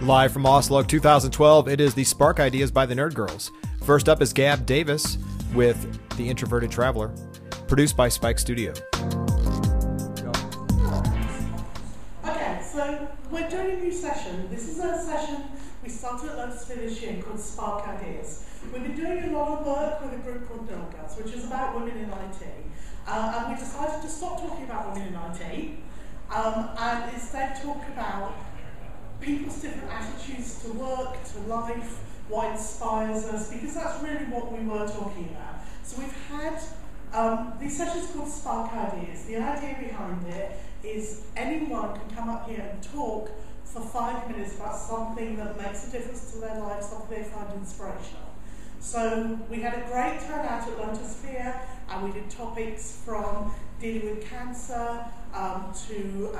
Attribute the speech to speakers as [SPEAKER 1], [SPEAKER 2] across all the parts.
[SPEAKER 1] Live from AusLUG 2012, it is the Spark Ideas by the Nerd Girls. First up is Gab Davis with The Introverted Traveler, produced by Spike Studio.
[SPEAKER 2] Okay, so we're doing a new session. This is a session we started at Lotus this year called Spark Ideas. We've been doing a lot of work with a group called Nerd Girls, which is about women in IT. And we decided to stop talking about women in IT and instead talk about people's different attitudes to work, to life, what inspires us, because that's really what we were talking about. So we've had these sessions called Spark Ideas. The idea behind it is anyone can come up here and talk for 5 minutes about something that makes a difference to their life, something they find inspirational. So we had a great turnout at Lotus Sphere, and we did topics from dealing with cancer to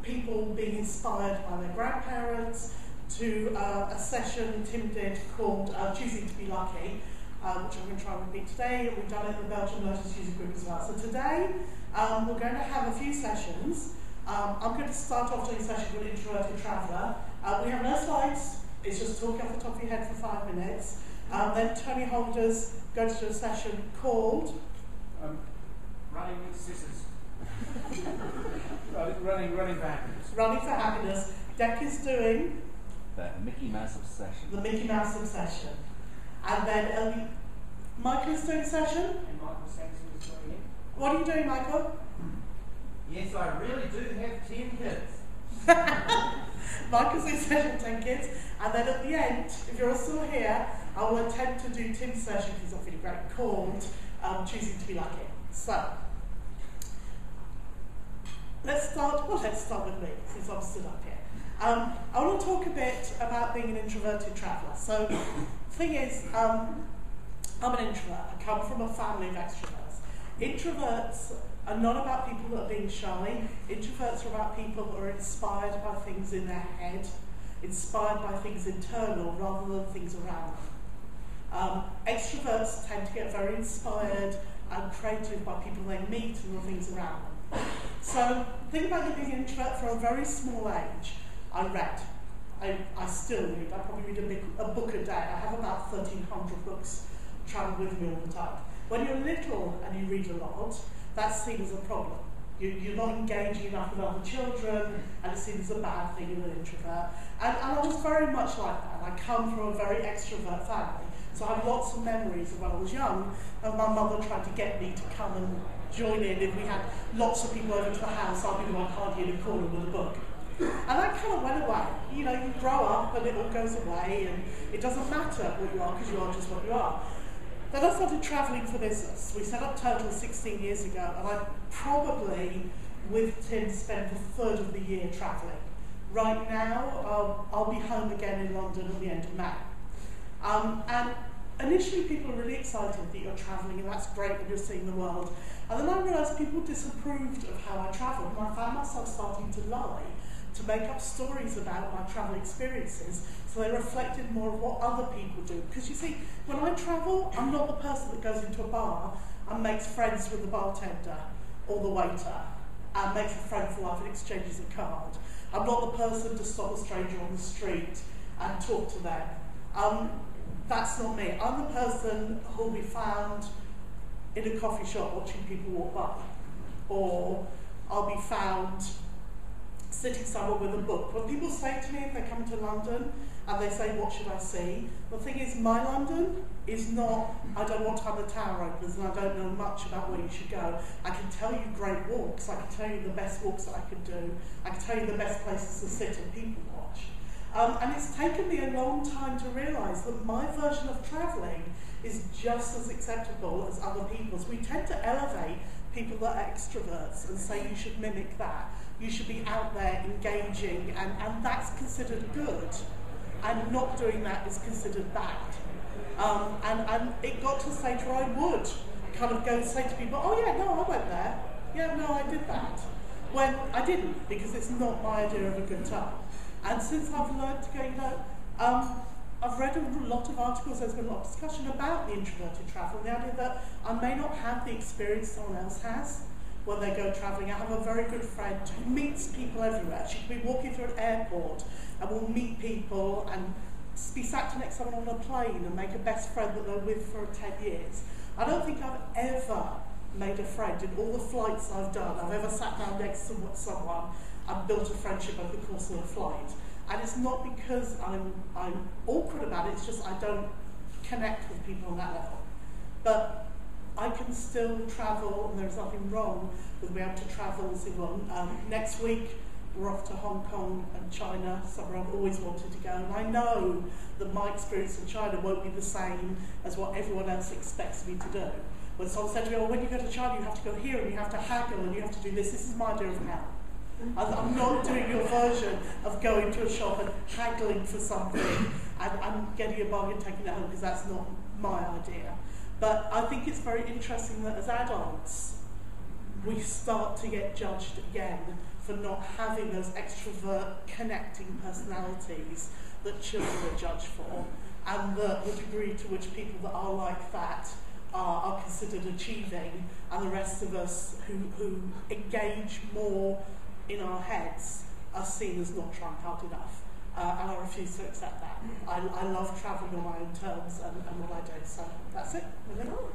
[SPEAKER 2] people being inspired by their grandparents, to a session Tim did called Choosing to be Lucky, which I'm going to try and repeat today. We've done it in the Belgian Lotus User Group as well. So today we're going to have a few sessions. I'm going to start off doing a session called Introverted Traveler. We have no slides, it's just talking off the top of your head for 5 minutes. Then Tony Holder's going to do a session called
[SPEAKER 3] Running with Scissors. running for Happiness.
[SPEAKER 2] Running for Happiness. Deck is doing
[SPEAKER 4] The Mickey Mouse Obsession.
[SPEAKER 2] The Mickey Mouse Obsession. And then Michael is doing a session.
[SPEAKER 3] And Michael Saxon is doing it.
[SPEAKER 2] What are you doing, Michael?
[SPEAKER 4] Yes, I really do have 10 kids.
[SPEAKER 2] Michael's doing a session with 10 kids. And then at the end, if you're all still here, I will attempt to do Tim's session, because he's not feeling great, called Choosing to be Lucky. So, let's start with me, since I'm stood up here. I want to talk a bit about being an introverted traveller. So, the thing is, I'm an introvert. I come from a family of extroverts. Introverts are not about people that are being shy. Introverts are about people that are inspired by things in their head, inspired by things internal rather than things around them. Extroverts tend to get very inspired and creative by people they meet and the things around them. So, think about being an introvert from a very small age. I read. I still read. I probably read a book a day. I have about 1,300 books travel with me all the time. When you're little and you read a lot, that's seen as a problem. You're not engaging enough with other children, and it's seen as a bad thing in an introvert. And I was very much like that. I come from a very extrovert family. So I have lots of memories of when I was young, and my mother tried to get me to come and join in. If we had lots of people over to the house, I'd be the one hiding in a corner with a book. And that kind of went away. You know, you grow up and it all goes away, and it doesn't matter what you are, because you are just what you are. Then I started travelling for business. We set up Total 16 years ago, and I probably, with Tim, spent a third of the year travelling. Right now, I'll be home again in London at the end of May. And initially people are really excited that you're travelling, and that's great when you're seeing the world. And then I realised people disapproved of how I travelled, and I found myself starting to lie, to make up stories about my travel experiences, so they reflected more of what other people do. Because you see, when I travel, I'm not the person that goes into a bar and makes friends with the bartender or the waiter, and makes a friend for life and exchanges a card. I'm not the person to stop a stranger on the street and talk to them. That's not me. I'm the person who'll be found in a coffee shop watching people walk by. Or I'll be found sitting somewhere with a book. When people say to me, if they come to London and they say, what should I see? The thing is, my London is not, I don't know what time the tower opens and I don't know much about where you should go. I can tell you great walks, I can tell you the best walks that I could do, I can tell you the best places to sit and people watch. And it's taken me a long time to realise that my version of travelling is just as acceptable as other people's. We tend to elevate people that are extroverts and say you should mimic that. You should be out there engaging, and that's considered good. And not doing that is considered bad. And it got to the stage where I would kind of go and say to people, oh yeah, no, I went there. Yeah, no, I did that. When I didn't, because it's not my idea of a good time. And since I've learned to go, I've read a lot of articles, there's been a lot of discussion about the introverted travel, the idea that I may not have the experience someone else has when they go travelling. I have a very good friend who meets people everywhere. She can be walking through an airport and will meet people and be sat next to someone on a plane and make a best friend that they're with for 10 years. I don't think I've ever made a friend in all the flights I've done. I've ever sat down next to someone and built a friendship over the course of a flight. And it's not because I'm awkward about it, it's just I don't connect with people on that level. But I can still travel, and there's nothing wrong with being able to travel and see one. Next week, we're off to Hong Kong and China, somewhere I've always wanted to go. And I know that my experience in China won't be the same as what everyone else expects me to do. When someone said to me, oh, when you go to China, you have to go here, and you have to haggle, and you have to do this. This is my idea of hell. I'm not doing your version of going to a shop and haggling for something and getting a bargain, taking it home, because that's not my idea. But I think it's very interesting that as adults, we start to get judged again for not having those extrovert, connecting personalities that children are judged for, and the degree to which people that are like that are considered achieving, and the rest of us who engage more in our heads are seen as not trying hard enough. And I refuse to accept that. I love travelling on my own terms and what I do. So that's it. Moving on.